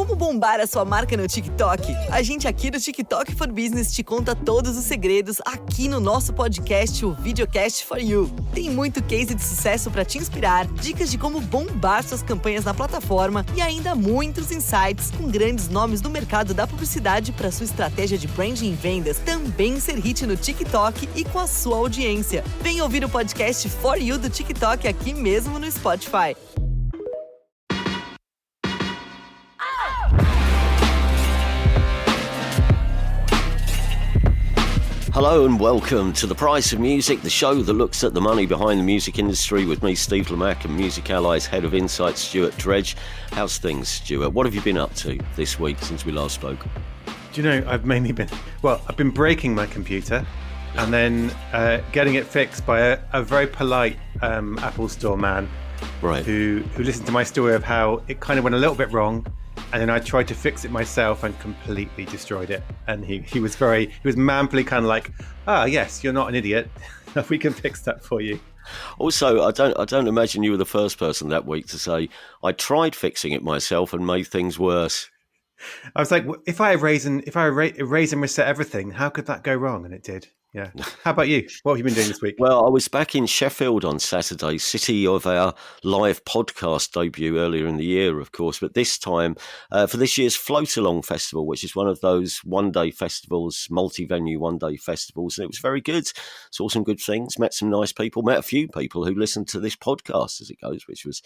Como bombar a sua marca no TikTok? A gente aqui do TikTok for Business te conta todos os segredos aqui no nosso podcast, o Videocast for You. Tem muito case de sucesso para te inspirar, dicas de como bombar suas campanhas na plataforma e ainda muitos insights com grandes nomes do mercado da publicidade para sua estratégia de branding e vendas também ser hit no TikTok e com a sua audiência. Vem ouvir o podcast For You do TikTok aqui mesmo no Spotify. Hello and welcome to The Price of Music, the show that looks at the money behind the music industry with me, Steve Lamack, and Music Ally's Head of Insight, Stuart Dredge. How's things, Stuart? What have you been up to this week since we last spoke? Do you know, I've been breaking my computer and then getting it fixed by a very polite Apple Store man, right? Who listened to my story of how it kind of went a little bit wrong. And then I tried to fix it myself and completely destroyed it. And he was manfully kind of like, yes, you're not an idiot. We can fix that for you. Also, I don't imagine you were the first person that week to say, I tried fixing it myself and made things worse. I was like, if I erase and reset everything, how could that go wrong? And it did. Yeah. How about you? What have you been doing this week? Well, I was back in Sheffield on Saturday, city of our live podcast debut earlier in the year, of course, but this time for this year's Float Along Festival, which is one of those one-day festivals, multi-venue one-day festivals, and it was very good. Saw some good things, met some nice people, met a few people who listened to this podcast as it goes, which was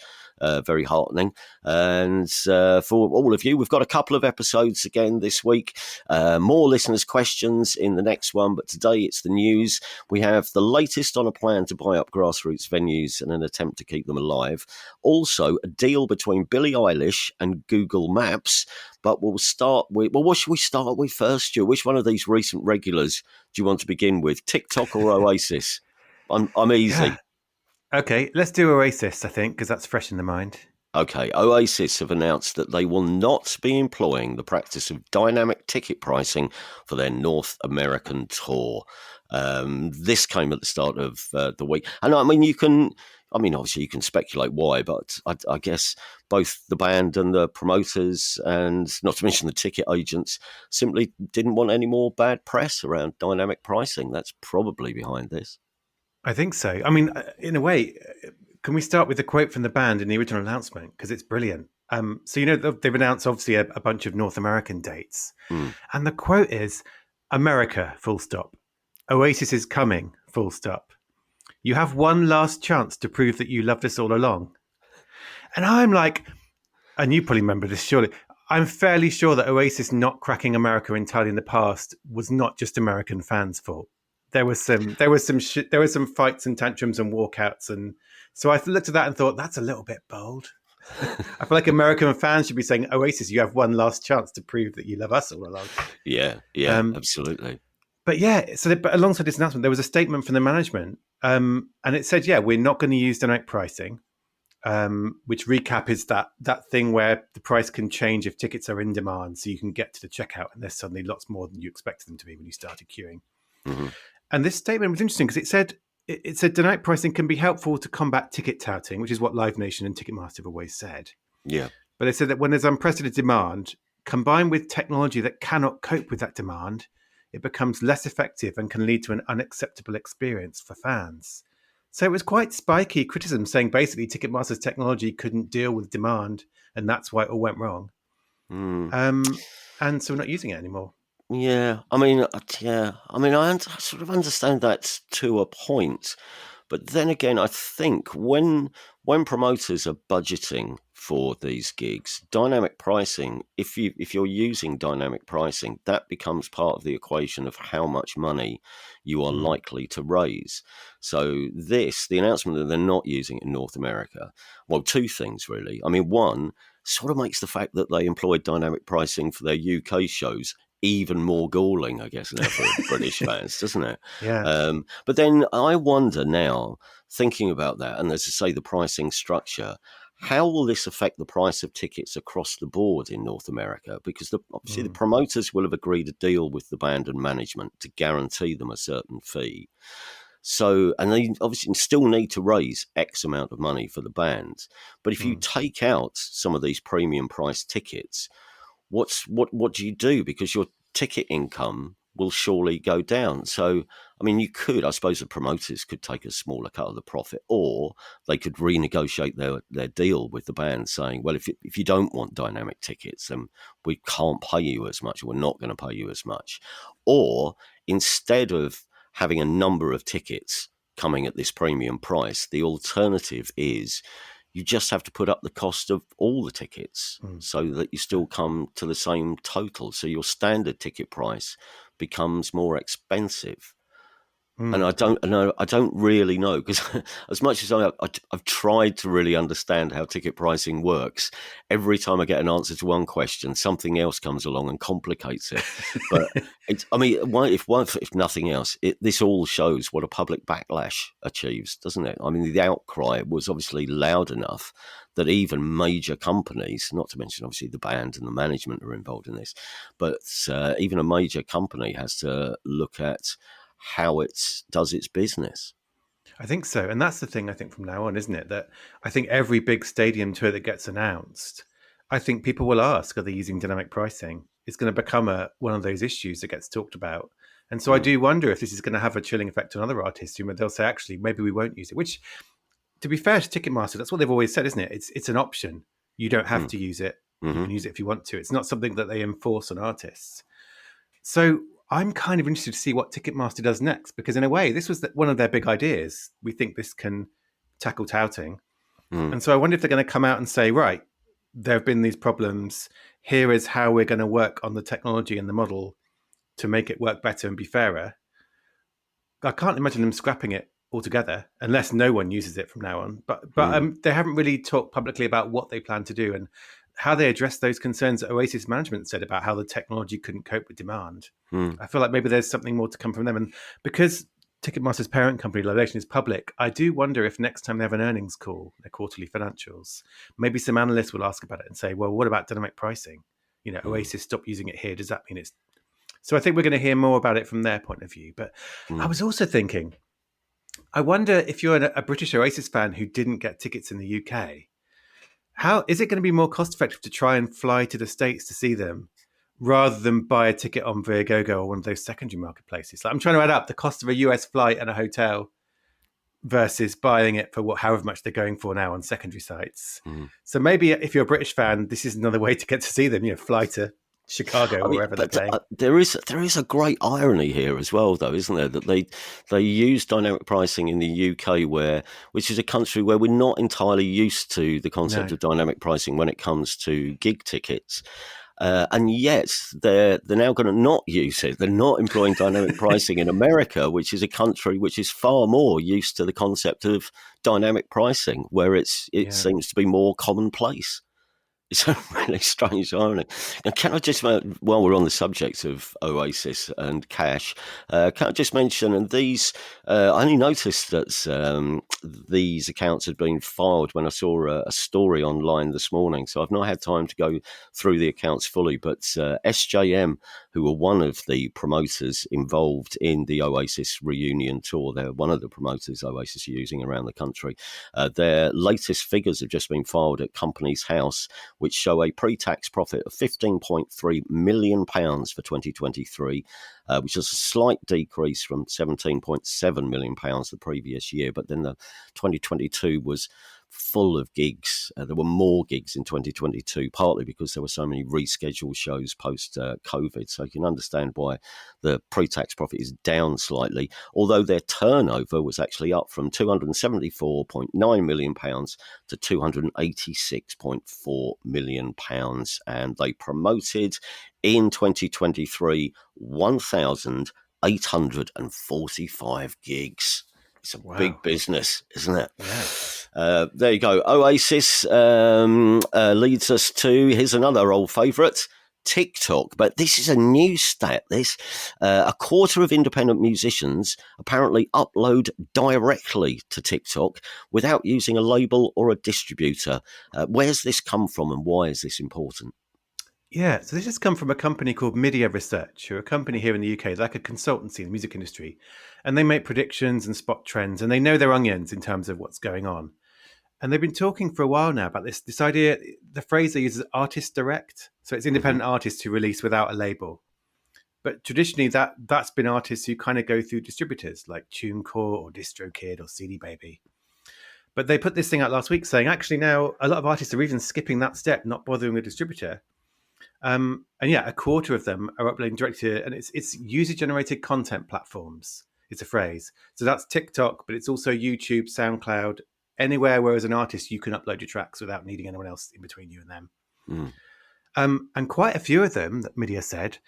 very heartening. And for all of you, we've got a couple of episodes again this week, more listeners' questions in the next one, but today it's the news. We have the latest on a plan to buy up grassroots venues in an attempt to keep them alive. Also, a deal between Billie Eilish and Google Maps. But we'll start with, what should we start with first, Stu? Which one of these recent regulars do you want to begin with? TikTok or Oasis? I'm easy. Yeah. Okay, let's do Oasis, I think, because that's fresh in the mind. Okay, Oasis have announced that they will not be employing the practice of dynamic ticket pricing for their North American tour. This came at the start of the week. And obviously you can speculate why, but I guess both the band and the promoters, and not to mention the ticket agents, simply didn't want any more bad press around dynamic pricing. That's probably behind this. I think so. I mean, in a way, can we start with the quote from the band in the original announcement? Because it's brilliant. So, they've announced, obviously, a bunch of North American dates. And the quote is, America, full stop. Oasis is coming, full stop. You have one last chance to prove that you loved us all along. And I'm like, and you probably remember this, surely. I'm fairly sure that Oasis not cracking America entirely in the past was not just American fans' fault. There was some fights and tantrums and walkouts, and so I looked at that and thought that's a little bit bold. I feel like American fans should be saying, "Oasis, you have one last chance to prove that you love us all along." Yeah, absolutely. But but alongside this announcement, there was a statement from the management, and it said, "Yeah, we're not going to use dynamic pricing." Which recap is that thing where the price can change if tickets are in demand, so you can get to the checkout and there's suddenly lots more than you expected them to be when you started queuing. Mm-hmm. And this statement was interesting because it said dynamic pricing can be helpful to combat ticket touting, which is what Live Nation and Ticketmaster have always said. Yeah. But they said that when there's unprecedented demand, combined with technology that cannot cope with that demand, it becomes less effective and can lead to an unacceptable experience for fans. So it was quite spiky criticism saying basically Ticketmaster's technology couldn't deal with demand and that's why it all went wrong. And so we're not using it anymore. Yeah, I sort of understand that to a point, but then again, I think when promoters are budgeting for these gigs, dynamic pricing, if you're using dynamic pricing, that becomes part of the equation of how much money you are likely to raise. So the announcement that they're not using it in North America, well, two things really. I mean, one, sort of makes the fact that they employed dynamic pricing for their UK shows even more galling, I guess, now for British fans, doesn't it? Yeah. But then I wonder now, thinking about that, and as I say, the pricing structure, how will this affect the price of tickets across the board in North America? Because obviously the promoters will have agreed a deal with the band and management to guarantee them a certain fee. So, and they obviously still need to raise X amount of money for the bands. But if you take out some of these premium price tickets, what do you do? Because your ticket income will surely go down. So, I mean, you could, I suppose the promoters could take a smaller cut of the profit, or they could renegotiate their deal with the band saying, well, if you don't want dynamic tickets, then we can't pay you as much, or we're not going to pay you as much. Or instead of having a number of tickets coming at this premium price, the alternative is you just have to put up the cost of all the tickets so that you still come to the same total. So your standard ticket price becomes more expensive. And I don't really know, because as much as I've tried to really understand how ticket pricing works, every time I get an answer to one question, something else comes along and complicates it. But if nothing else, this all shows what a public backlash achieves, doesn't it? I mean, the outcry was obviously loud enough that even major companies, not to mention obviously the band and the management are involved in this, but even a major company has to look at how it does its business. I think so. And that's the thing, I think, from now on, isn't it? That I think every big stadium tour that gets announced, I think people will ask, are they using dynamic pricing? It's going to become one of those issues that gets talked about. And so I do wonder if this is going to have a chilling effect on other artists who they'll say, actually, maybe we won't use it. Which, to be fair to Ticketmaster, that's what they've always said, isn't it? It's an option. You don't have to use it. You can use it if you want to. It's not something that they enforce on artists. So I'm kind of interested to see what Ticketmaster does next, because in a way, this was one of their big ideas. We think this can tackle touting. And so I wonder if they're going to come out and say, right, there have been these problems. Here is how we're going to work on the technology and the model to make it work better and be fairer. I can't imagine them scrapping it altogether unless no one uses it from now on. But they haven't really talked publicly about what they plan to do and how they address those concerns that Oasis management said about how the technology couldn't cope with demand. I feel like maybe there's something more to come from them. And because Ticketmaster's parent company, Live is public, I do wonder if next time they have an earnings call, their quarterly financials, maybe some analysts will ask about it and say, well, what about dynamic pricing? You know, Oasis stopped using it here. Does that mean it's... So I think we're going to hear more about it from their point of view. But I was also thinking, I wonder if you're a British Oasis fan who didn't get tickets in the UK, how is it going to be more cost effective to try and fly to the States to see them rather than buy a ticket on Viagogo or one of those secondary marketplaces? Like, I'm trying to add up the cost of a US flight and a hotel versus buying it for however much they're going for now on secondary sites. So maybe if you're a British fan, this is another way to get to see them, fly to Chicago or wherever they're playing. There is a great irony here as well, though, isn't there? That they use dynamic pricing in the UK, which is a country where we're not entirely used to the concept of dynamic pricing when it comes to gig tickets. And yet they're now going to not use it. They're not employing dynamic pricing in America, which is a country which is far more used to the concept of dynamic pricing, where it seems to be more commonplace. It's a really strange irony. And can I just, while we're on the subject of Oasis and cash, can I just mention, and these, I only noticed that these accounts had been filed when I saw a story online this morning, so I've not had time to go through the accounts fully, but SJM, who were one of the promoters involved in the Oasis reunion tour, they're one of the promoters Oasis are using around the country, their latest figures have just been filed at Companies House, which show a pre-tax profit of £15.3 million for 2023, which is a slight decrease from £17.7 million the previous year. But then the 2022 was full of gigs. There were more gigs in 2022, partly because there were so many rescheduled shows post-COVID. So you can understand why the pre-tax profit is down slightly, although their turnover was actually up from £274.9 million to £286.4 million. And they promoted in 2023 1,845 gigs. It's a big business, isn't it? Yeah. There you go. Oasis leads us to, here's another old favourite, TikTok. But this is a new stat, a quarter of independent musicians apparently upload directly to TikTok without using a label or a distributor. Where's this come from and why is this important? Yeah, so this has come from a company called Media Research, who are a company here in the UK, like a consultancy in the music industry. And they make predictions and spot trends, and they know their onions in terms of what's going on. And they've been talking for a while now about this idea. The phrase they use is artist direct. So it's independent artists who release without a label. But traditionally, that's been artists who kind of go through distributors like TuneCore or DistroKid or CD Baby. But they put this thing out last week saying, actually, now a lot of artists are even skipping that step, not bothering a distributor. And yeah, a quarter of them are uploading directly to, and it's user-generated content platforms. It's a phrase. So that's TikTok, but it's also YouTube, SoundCloud, anywhere where as an artist you can upload your tracks without needing anyone else in between you and them. And quite a few of them, that Midia said,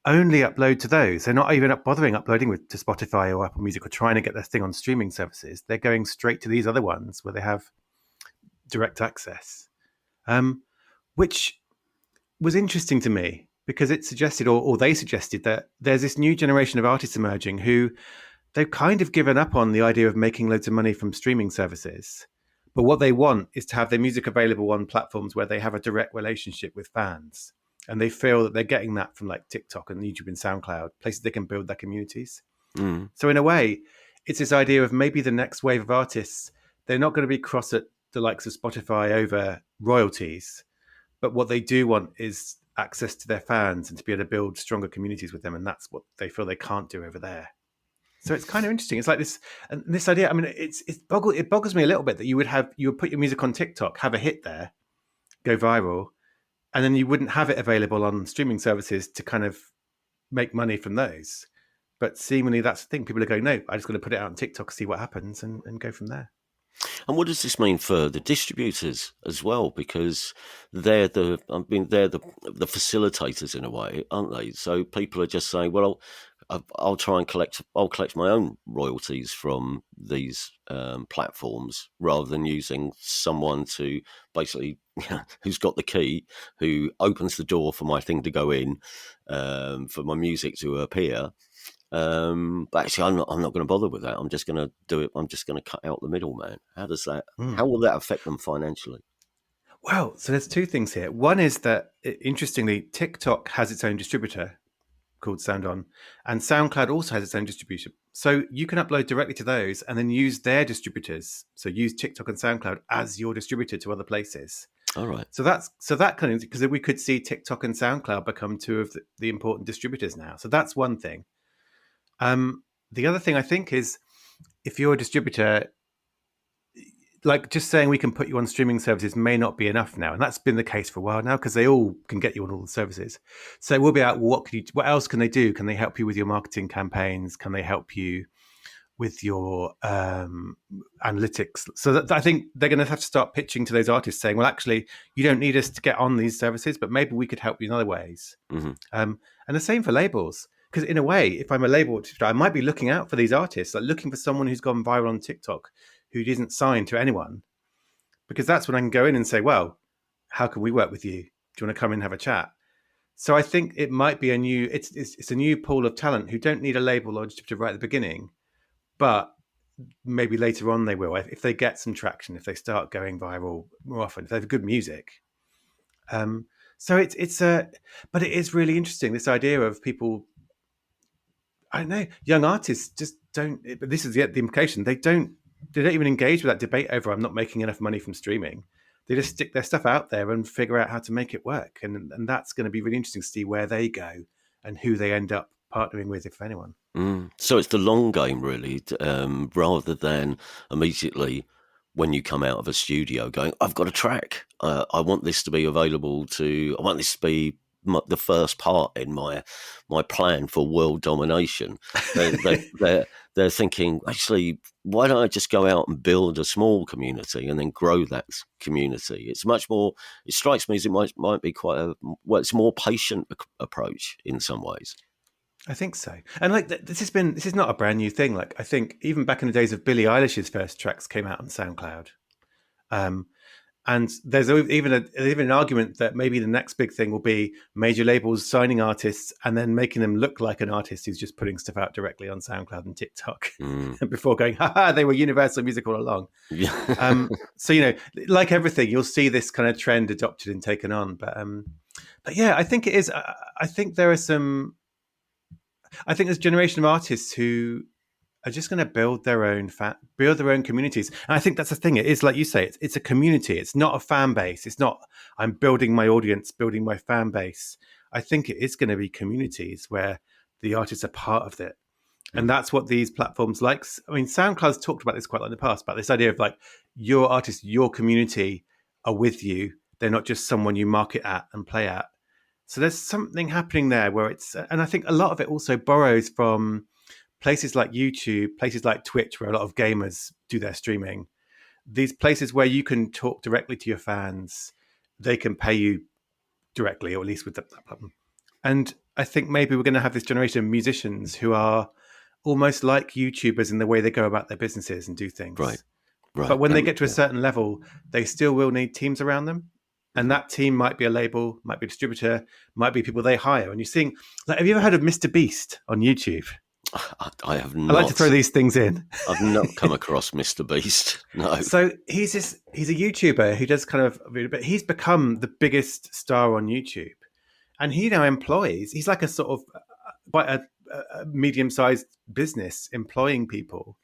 only upload to those. They're not even bothering uploading to Spotify or Apple Music or trying to get their thing on streaming services. They're going straight to these other ones where they have direct access, which was interesting to me because it suggested, or they suggested, that there's this new generation of artists emerging who they've kind of given up on the idea of making loads of money from streaming services. But what they want is to have their music available on platforms where they have a direct relationship with fans. And they feel that they're getting that from like TikTok and YouTube and SoundCloud, places they can build their communities. So in a way, it's this idea of maybe the next wave of artists, they're not going to be cross at the likes of Spotify over royalties. But what they do want is access to their fans and to be able to build stronger communities with them. And that's what they feel they can't do over there. So it's kind of interesting. It's like this idea. I mean, it boggles me a little bit that you would put your music on TikTok, have a hit there, go viral, and then you wouldn't have it available on streaming services to kind of make money from those. But seemingly that's the thing. People are going, no, I'm just going to put it out on TikTok, see what happens, and go from there. And what does this mean for the distributors as well? Because they're the facilitators in a way, aren't they? So people are just saying, well, I'll try and collect my own royalties from these platforms rather than using someone to basically who's got the key, who opens the door for my thing to go in, for my music to appear. But actually, I'm not going to bother with that. I'm just going to do it. I'm just going to cut out the middleman. How does that? How will that affect them financially? Well, so there's two things here. One is that, interestingly, TikTok has its own distributor called SoundOn, and SoundCloud also has its own distribution. So you can upload directly to those and then use their distributors. So use TikTok and SoundCloud as your distributor to other places. All right. So that kind of, because we could see TikTok and SoundCloud become two of the important distributors now. So that's one thing. The other thing I think is, if you're a distributor, like just saying we can put you on streaming services may not be enough now. And that's been the case for a while now because they all can get you on all the services. So we'll be out, what else can they do? Can they help you with your marketing campaigns? Can they help you with your analytics? So that, I think they're going to have to start pitching to those artists saying, well, actually, you don't need us to get on these services, but maybe we could help you in other ways. And the same for labels. Because in a way, if I'm a label, I might be looking out for these artists, like looking for someone who's gone viral on TikTok, who isn't signed to anyone, because that's when I can go in and say, well, how can we work with you? Do you want to come in and have a chat? So I think it might be it's a new pool of talent who don't need a label or distributor right at the beginning, but maybe later on they will, if they get some traction, if they start going viral more often, if they have good music. So but it is really interesting, this idea of people, I don't know, young artists just don't, but this is the implication, they don't even engage with that debate over I'm not making enough money from streaming. They just stick their stuff out there and figure out how to make it work. And that's going to be really interesting to see where they go and who they end up partnering with, if anyone. So it's the long game, really, rather than immediately when you come out of a studio going, I've got a track. I want this to be available I want this to be the first part in my plan for world domination. They're thinking, actually, why don't I just go out and build a small community and then grow that community? It's much more, it strikes me as it might be it's a more patient approach in some ways. I think so. And like this is not a brand new thing. Like I think even back in the days of Billie Eilish's first tracks came out on SoundCloud. And there's even an argument that maybe the next big thing will be major labels signing artists and then making them look like an artist who's just putting stuff out directly on SoundCloud and TikTok before going, they were Universal Music all along. Yeah. So, like everything, you'll see this kind of trend adopted and taken on. But yeah, I think it is. I think there's a generation of artists who are just going to build their own communities. And I think that's the thing. It is like you say, it's a community. It's not a fan base. It's not I'm building my audience, building my fan base. I think it is going to be communities where the artists are part of it. And that's what these platforms like. I mean, SoundCloud's talked about this quite a lot in the past, about this idea of like your artist, your community are with you. They're not just someone you market at and play at. So there's something happening there where and I think a lot of it also borrows from places like YouTube, places like Twitch, where a lot of gamers do their streaming. These places where you can talk directly to your fans, they can pay you directly, or at least with that platform. And I think maybe we're going to have this generation of musicians who are almost like YouTubers in the way they go about their businesses and do things. Right. But when they get to a certain level, they still will need teams around them. And that team might be a label, might be a distributor, might be people they hire. And you're seeing, like, have you ever heard of Mr. Beast on YouTube? I have not. I like to throw these things in. I've not come across Mr. Beast. No. So he's a YouTuber who does but he's become the biggest star on YouTube. And he now he's like a sort of quite a medium-sized business employing people.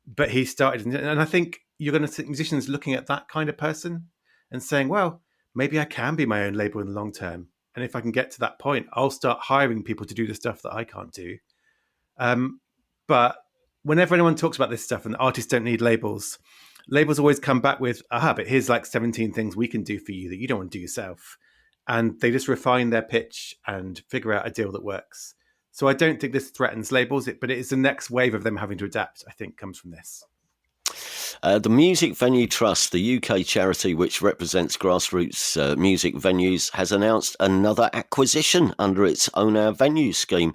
But he started, and I think you're going to see musicians looking at that kind of person and saying, well, maybe I can be my own label in the long term. And if I can get to that point, I'll start hiring people to do the stuff that I can't do. But whenever anyone talks about this stuff and artists don't need labels always come back with, but here's like 17 things we can do for you that you don't want to do yourself. And they just refine their pitch and figure out a deal that works. So I don't think this threatens labels, but it is the next wave of them having to adapt, I think, comes from this. The Music Venue Trust, the UK charity which represents grassroots music venues, has announced another acquisition under its Own Our Venue scheme.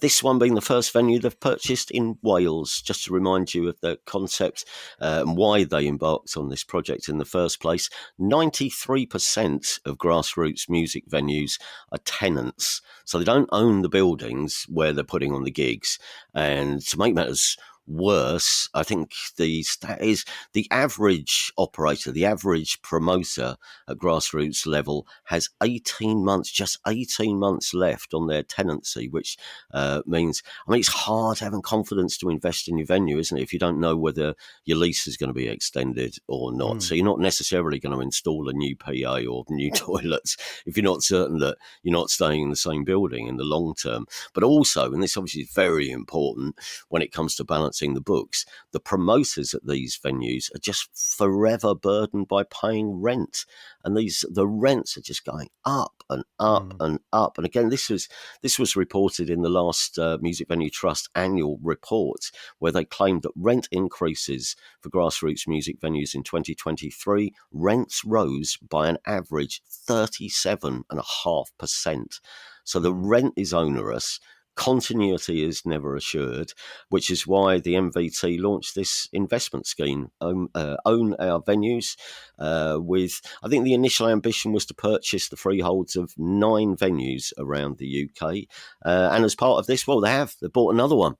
This one being the first venue they've purchased in Wales. Just to remind you of the concept and why they embarked on this project in the first place. 93% of grassroots music venues are tenants. So they don't own the buildings where they're putting on the gigs. And to make matters worse, I think the stat is the average operator, the average promoter at grassroots level has 18 months left on their tenancy, which means, it's hard having confidence to invest in your venue, isn't it? If you don't know whether your lease is going to be extended or not. So you're not necessarily going to install a new PA or new toilets if you're not certain that you're not staying in the same building in the long term. But also, and this obviously is very important when it comes to balancing the books, the promoters at these venues are just forever burdened by paying rent, and the rents are just going up and up and up. And again, this was reported in the last Music Venue Trust annual report, where they claimed that rent increases for grassroots music venues in 2023, rents rose by an average 37.5%. So the rent is onerous. Continuity is never assured, which is why the MVT launched this investment scheme, Own Our Venues, with, I think the initial ambition was to purchase the freeholds of 9 venues around the UK. And as part of this, they bought another one.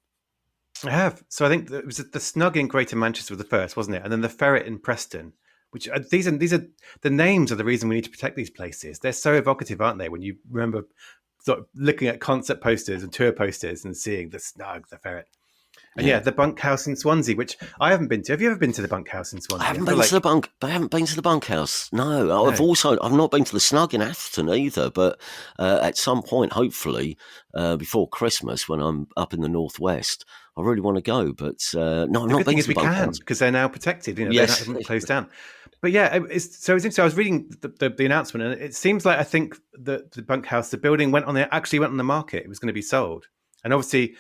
I have. So I think it was the Snug in Greater Manchester was the first, wasn't it? And then the Ferret in Preston, which these are the names are the reason we need to protect these places. They're so evocative, aren't they? When you remember sort of looking at concert posters and tour posters and seeing the Snug, the Ferret. And the Bunkhouse in Swansea, which I haven't been to. Have you ever been to the Bunkhouse in Swansea? I haven't been to the Bunkhouse. No. I've not been to the Snug in Atherton either, but at some point, hopefully, before Christmas, when I'm up in the northwest, I really want to go. But no, I'm not been to the Bunkhouse. Because they're now protected. Yes. They're not closed down. But it's interesting. I was reading the announcement, and it seems like I think the Bunkhouse, the building went on the market. It was going to be sold, and obviously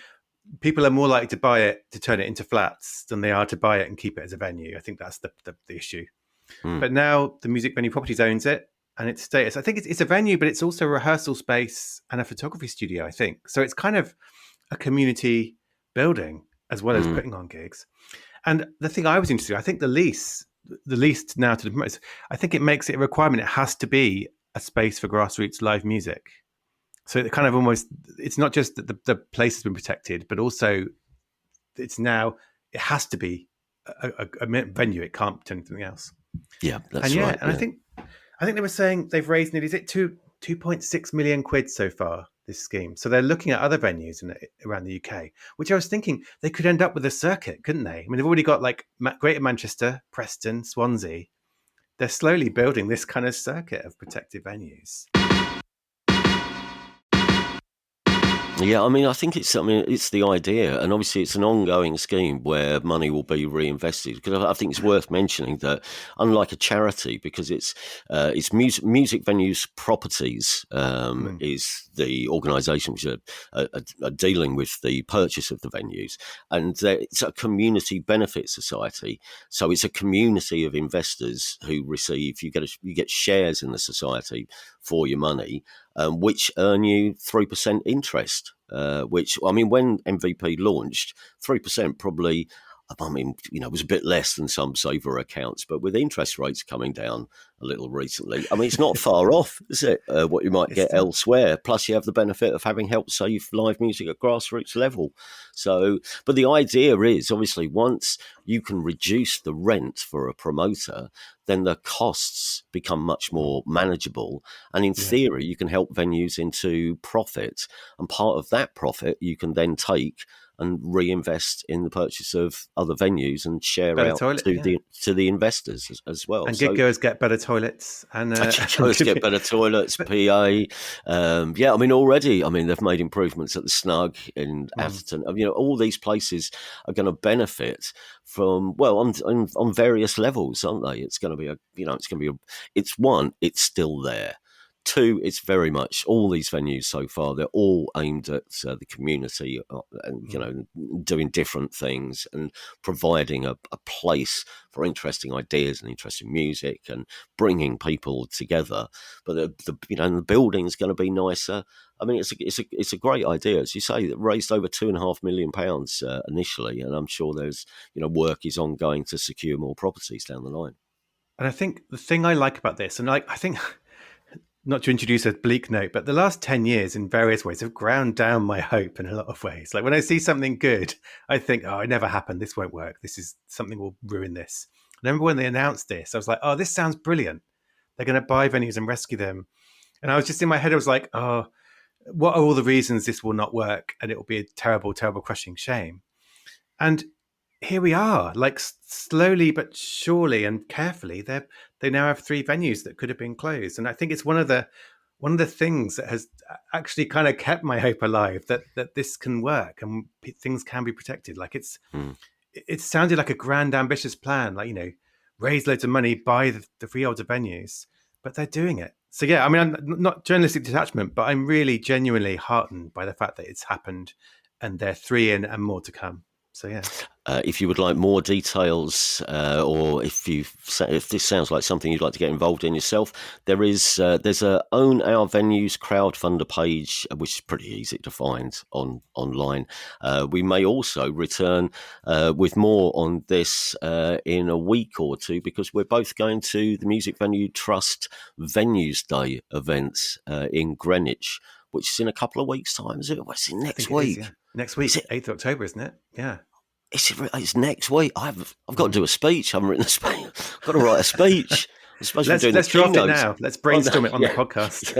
people are more likely to buy it to turn it into flats than they are to buy it and keep it as a venue. I think that's the issue. But now the Music Venue Properties owns it, and its status. I think it's a venue, but it's also a rehearsal space and a photography studio. I think so. It's kind of a community building as well as putting on gigs. And the thing I was interested in, I think the lease now to the promoters, I think it makes it a requirement. It has to be a space for grassroots live music. So it kind of almost, it's not just that the place has been protected, but also it has to be a venue. It can't turn into anything else. Yeah, that's right. And I think they were saying they've raised nearly, is it 2.6 million quid so far this scheme. So they're looking at other venues around the UK, which I was thinking they could end up with a circuit, couldn't they? I mean, they've already got like Greater Manchester, Preston, Swansea. They're slowly building this kind of circuit of protected venues. Yeah, I mean, I think it's the idea, and obviously it's an ongoing scheme where money will be reinvested. Because I think it's worth mentioning that, unlike a charity, because it's music venues properties is the organisation which are dealing with the purchase of the venues, and it's a community benefit society. So it's a community of investors who receive you get shares in the society for your money, which earn you 3% interest. Which, I mean, when MVP launched, 3% probably, I mean, was a bit less than some saver accounts, but with interest rates coming down a little recently, I mean, it's not far off, is it? What you might get elsewhere. Plus, you have the benefit of having helped save live music at grassroots level. So, but the idea is, obviously, once you can reduce the rent for a promoter, then the costs become much more manageable. And in theory, you can help venues into profit. And part of that profit you can then take and reinvest in the purchase of other venues and share better out to the investors as well. And gig-goers get better toilets. And gig-goers get better toilets, PA. I mean, already, they've made improvements at the Snug in Atherton. All these places are going to benefit from, on various levels, aren't they? It's going to be it's still there. Two, it's very much all these venues so far, they're all aimed at the community and, doing different things and providing a place for interesting ideas and interesting music and bringing people together. But the building's going to be nicer. I mean, it's a great idea, as you say. It raised over £2.5 million initially, and I'm sure there's work is ongoing to secure more properties down the line. And I think the thing I like about this, and I think, not to introduce a bleak note, but the last 10 years in various ways have ground down my hope in a lot of ways. Like when I see something good, I think, oh, it never happened. This won't work. This is something will ruin this. I remember when they announced this, I was like, oh, this sounds brilliant. They're going to buy venues and rescue them. And I was just in my head, I was like, oh, what are all the reasons this will not work? And it will be a terrible, terrible, crushing shame. And here we are, like slowly but surely and carefully, they now have 3 venues that could have been closed. And I think it's one of the things that has actually kind of kept my hope alive, that this can work and things can be protected. Like it sounded like a grand, ambitious plan, like, raise loads of money, buy the freeholds of venues, but they're doing it. So yeah, I mean, I'm not journalistic detachment, but I'm really genuinely heartened by the fact that it's happened and there are 3 in and more to come. So yeah. If you would like more details, or if this sounds like something you'd like to get involved in yourself, there's a Own Our Venues crowdfunder page, which is pretty easy to find online. We may also return with more on this in a week or two, because we're both going to the Music Venue Trust Venues Day events in Greenwich, which is in a couple of weeks' time. Is it? What's it next week? Next week, 8th October, isn't it? Yeah. It's next week. I've got to do a speech. I haven't written a speech. I've got to write a speech. Let's draft it now. Let's brainstorm it on the podcast.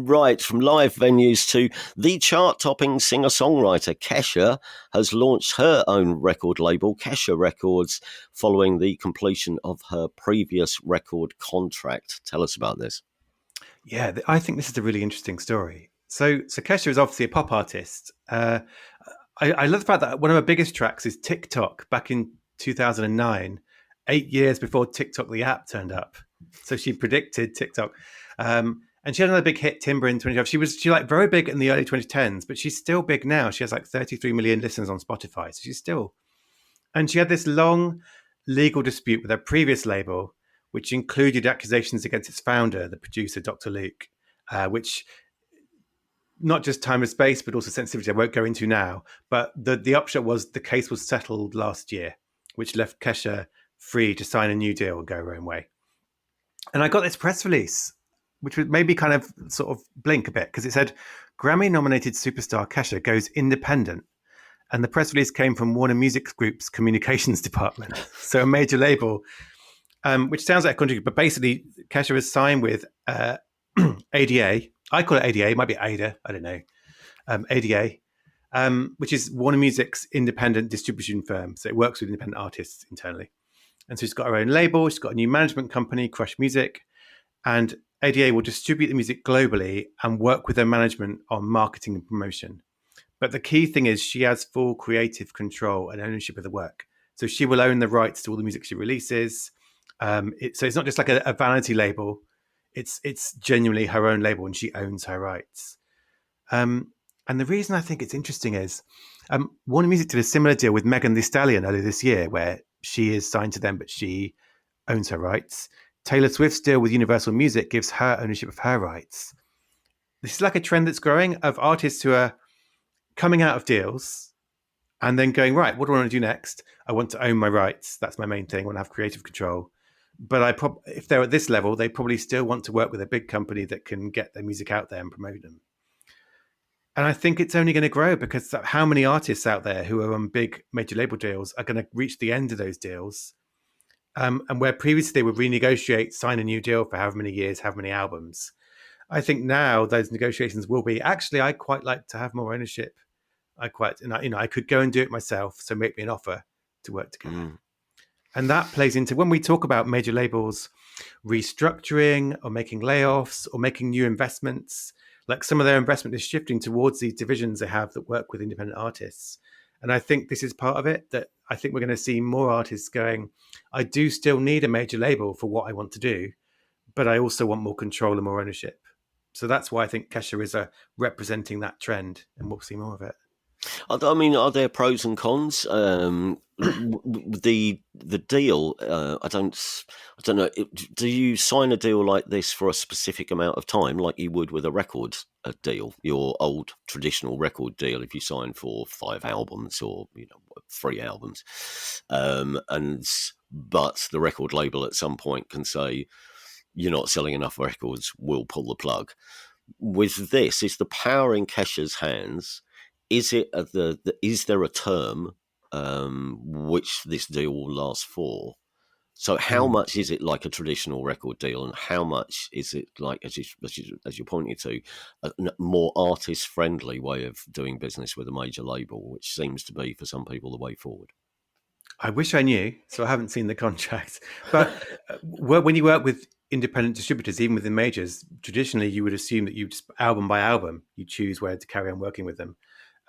Right, from live venues to the chart-topping singer-songwriter Kesha has launched her own record label, Kesha Records, following the completion of her previous record contract. Tell us about this. Yeah, I think this is a really interesting story. So Kesha is obviously a pop artist. I love the fact that one of her biggest tracks is TikTok back in 2009, 8 years before TikTok the app turned up. So she predicted TikTok. And she had another big hit, Timber, in 2012. She like very big in the early 2010s, but she's still big now. She has like 33 million listeners on Spotify. So she's still... And she had this long legal dispute with her previous label, which included accusations against its founder, the producer, Dr. Luke, which... not just time and space, but also sensitivity I won't go into now. But the upshot was the case was settled last year, which left Kesha free to sign a new deal and go her own way. And I got this press release, which would maybe kind of sort of blink a bit, because it said, Grammy-nominated superstar Kesha goes independent. And the press release came from Warner Music Group's communications department. So a major label, which sounds like a contradiction, but basically Kesha was signed with ADA, I call it ADA. It might be ADA. I don't know. ADA, which is Warner Music's independent distribution firm. So it works with independent artists internally. And so she's got her own label. She's got a new management company, Crush Music. And ADA will distribute the music globally and work with their management on marketing and promotion. But the key thing is she has full creative control and ownership of the work. So she will own the rights to all the music she releases. So it's not just like a vanity label. It's genuinely her own label, and she owns her rights. And the reason I think it's interesting is Warner Music did a similar deal with Megan Thee Stallion earlier this year, where she is signed to them, but she owns her rights. Taylor Swift's deal with Universal Music gives her ownership of her rights. This is like a trend that's growing of artists who are coming out of deals and then going, right, what do I want to do next? I want to own my rights. That's my main thing. I want to have creative control. But if they're at this level, they probably still want to work with a big company that can get their music out there and promote them. And I think it's only going to grow because how many artists out there who are on big major label deals are going to reach the end of those deals? And where previously they would renegotiate, sign a new deal for however many years, however many albums. I think now those negotiations will be, actually, I quite like to have more ownership. I could go and do it myself. So make me an offer to work together. And that plays into when we talk about major labels restructuring or making layoffs or making new investments, like some of their investment is shifting towards these divisions they have that work with independent artists. And I think this is part of it, that I think we're going to see more artists going, I do still need a major label for what I want to do, but I also want more control and more ownership. So that's why I think Kesha is representing that trend, and we'll see more of it. I mean, are there pros and cons? The deal, I don't know. Do you sign a deal like this for a specific amount of time, like you would with a record deal, your old traditional record deal? If you sign for 5 albums or 3 albums, but the record label at some point can say you're not selling enough records, we'll pull the plug. With this, is the power in Kesha's hands? Is it is there a term which this deal will last for? So how much is it like a traditional record deal, and how much is it like, as you pointed to, a more artist-friendly way of doing business with a major label, which seems to be for some people the way forward? I wish I knew, so I haven't seen the contract. But when you work with independent distributors, even within majors, traditionally you would assume that you just album by album, you choose where to carry on working with them.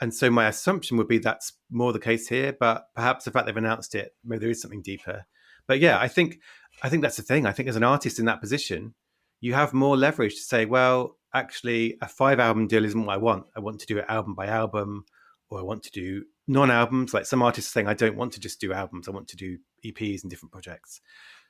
And so my assumption would be that's more the case here, but perhaps the fact they've announced it, maybe there is something deeper. But yeah, I think that's the thing. I think as an artist in that position, you have more leverage to say, well, actually a 5-album deal isn't what I want. I want to do it album by album, or I want to do non-albums. Like some artists are saying, I don't want to just do albums. I want to do EPs and different projects.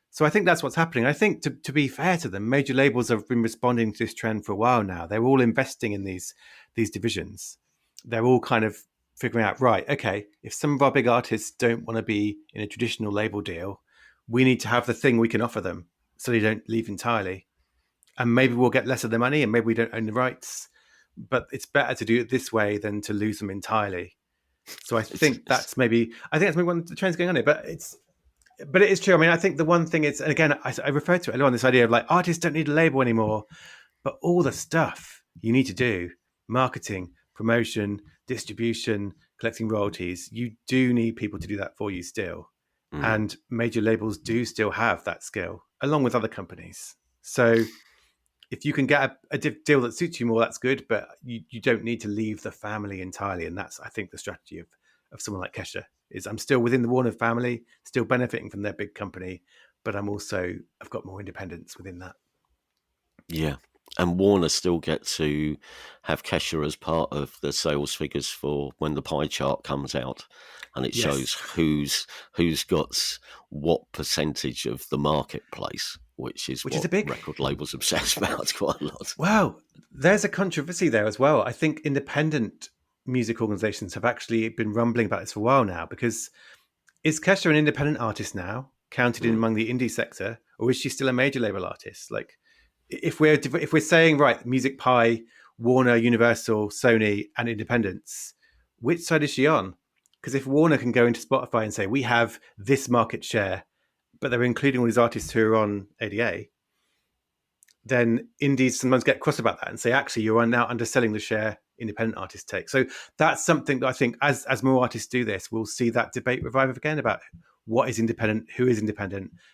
So I think that's what's happening. I think to be fair to them, major labels have been responding to this trend for a while now. They're all investing in these divisions. They're all kind of figuring out, right, okay, if some of our big artists don't want to be in a traditional label deal, we need to have the thing we can offer them so they don't leave entirely. And maybe we'll get less of the money and maybe we don't own the rights, but it's better to do it this way than to lose them entirely. So I think that's maybe one of the trends going on here, but it is true. I mean, I think the one thing is, and again, I referred to it earlier on, this idea of like artists don't need a label anymore, but all the stuff you need to do, marketing, promotion, distribution, collecting royalties, you do need people to do that for you still. And major labels do still have that skill, along with other companies. So if you can get a deal that suits you more, that's good, but you don't need to leave the family entirely. And that's, I think, the strategy of someone like Kesha is, I'm still within the Warner family, still benefiting from their big company, but I've got more independence within that. Yeah. And Warner still get to have Kesha as part of the sales figures for when the pie chart comes out, and it shows who's got what percentage of the marketplace, which is a big record labels obsessed about quite a lot. Wow, there's a controversy there as well. I think independent music organizations have actually been rumbling about this for a while now, because is Kesha an independent artist now, counted in among the indie sector, or is she still a major label artist? Like, if we're saying, right, music pie, Warner, Universal, Sony, and independents, which side is she on? Because if Warner can go into Spotify and say, we have this market share, but they're including all these artists who are on ADA, then indies sometimes get cross about that and say, actually, you are now underselling the share independent artists take. So that's something that I think as more artists do this, we'll see that debate revive again about what is independent,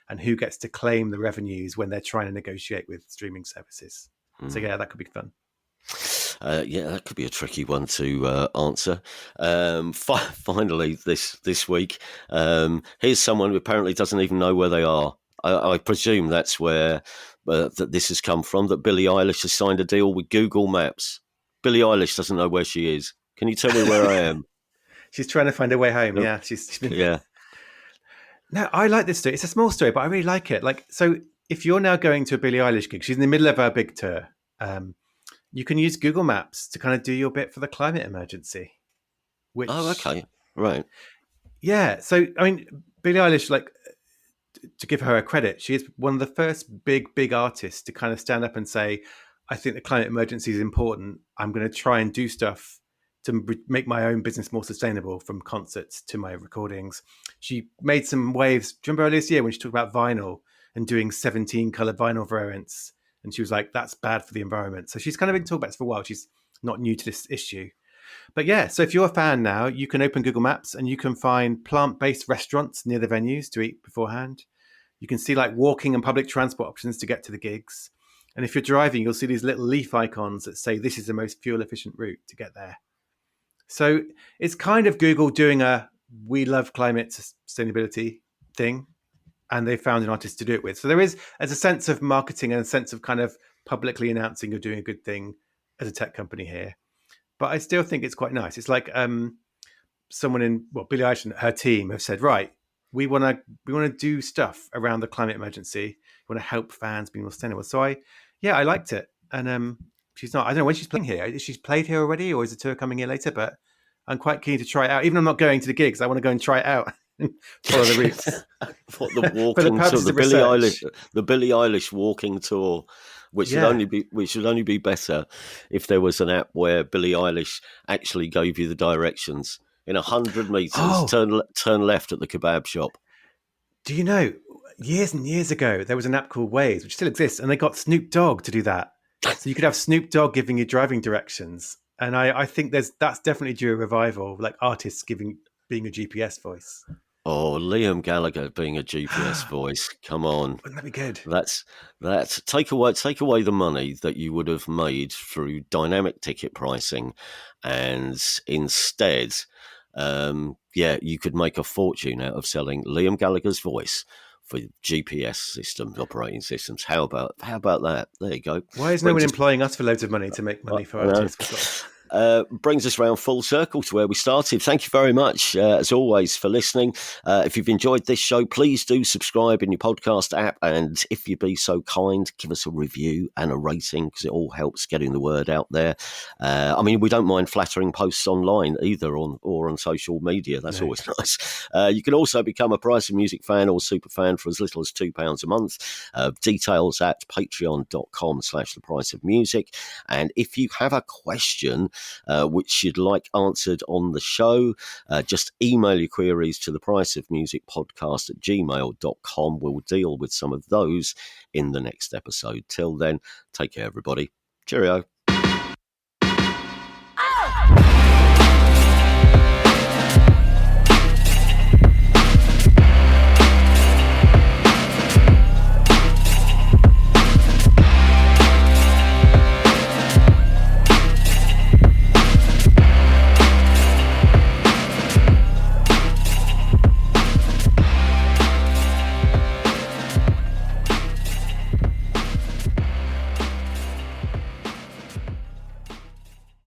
and who gets to claim the revenues when they're trying to negotiate with streaming services. So yeah, that could be fun. Yeah, that could be a tricky one to answer. Finally, this week, here's someone who apparently doesn't even know where they are. I presume that's where that this has come from, that Billie Eilish has signed a deal with Google Maps. Billie Eilish doesn't know where she is. Can you tell me where I am? She's trying to find her way home. Yeah, she's been... Yeah. No, I like this story. It's a small story, but I really like it. Like, so if you're now going to a Billie Eilish gig, she's in the middle of her big tour. You can use Google Maps to kind of do your bit for the climate emergency. Which, oh, okay, right. Yeah. So, I mean, Billie Eilish, like, to give her a credit, she is one of the first big artists to kind of stand up and say, I think the climate emergency is important. I'm going to try and do stuff to make my own business more sustainable, from concerts to my recordings. She made some waves. Do you remember earlier this year when she talked about vinyl and doing 17 colored vinyl variants? And she was like, that's bad for the environment. So she's kind of been talking about this for a while. She's not new to this issue. But yeah, so if you're a fan now, you can open Google Maps and you can find plant-based restaurants near the venues to eat beforehand. You can see like walking and public transport options to get to the gigs. And if you're driving, you'll see these little leaf icons that say this is the most fuel-efficient route to get there. So it's kind of Google doing a we love climate sustainability thing, and they found an artist to do it with. So there's a sense of marketing and a sense of kind of publicly announcing you're doing a good thing as a tech company here. But I still think it's quite nice. It's like someone Billie Eilish and her team have said, right, we want to do stuff around the climate emergency. We want to help fans be more sustainable. So I liked it. And she's not, I don't know when she's playing here. Is she's played here already, or is the tour coming here later? But I'm quite keen to try it out. Even though I'm not going to the gigs, I want to go and try it out and follow the routes. What, the walking tour, the Billie Eilish walking tour, which should only be better if there was an app where Billie Eilish actually gave you the directions. In 100 meters, turn left at the kebab shop. Do you know, years and years ago, there was an app called Waze, which still exists, and they got Snoop Dogg to do that. So you could have Snoop Dogg giving you driving directions. And I think that's definitely due a revival, like artists being a GPS voice. Oh, Liam Gallagher being a GPS voice. Come on. Wouldn't that be good? That's take away the money that you would have made through dynamic ticket pricing, and instead, you could make a fortune out of selling Liam Gallagher's voice for GPS systems, operating systems. How about that? There you go. Why is no one employing us for loads of money to make money for artists? Brings us round full circle to where we started. Thank you very much, as always, for listening. If you've enjoyed this show, please do subscribe in your podcast app, and if you be so kind, give us a review and a rating, because it all helps getting the word out there. We don't mind flattering posts online either, or on social media. That's always nice. You can also become a Price of Music fan or super fan for as little as £2 a month. Details at patreon.com/thepriceofmusic. And if you have a question which you'd like answered on the show, just email your queries to thepriceofmusicpodcast@gmail.com. We'll deal with some of those in the next episode. Till then, take care, everybody. Cheerio.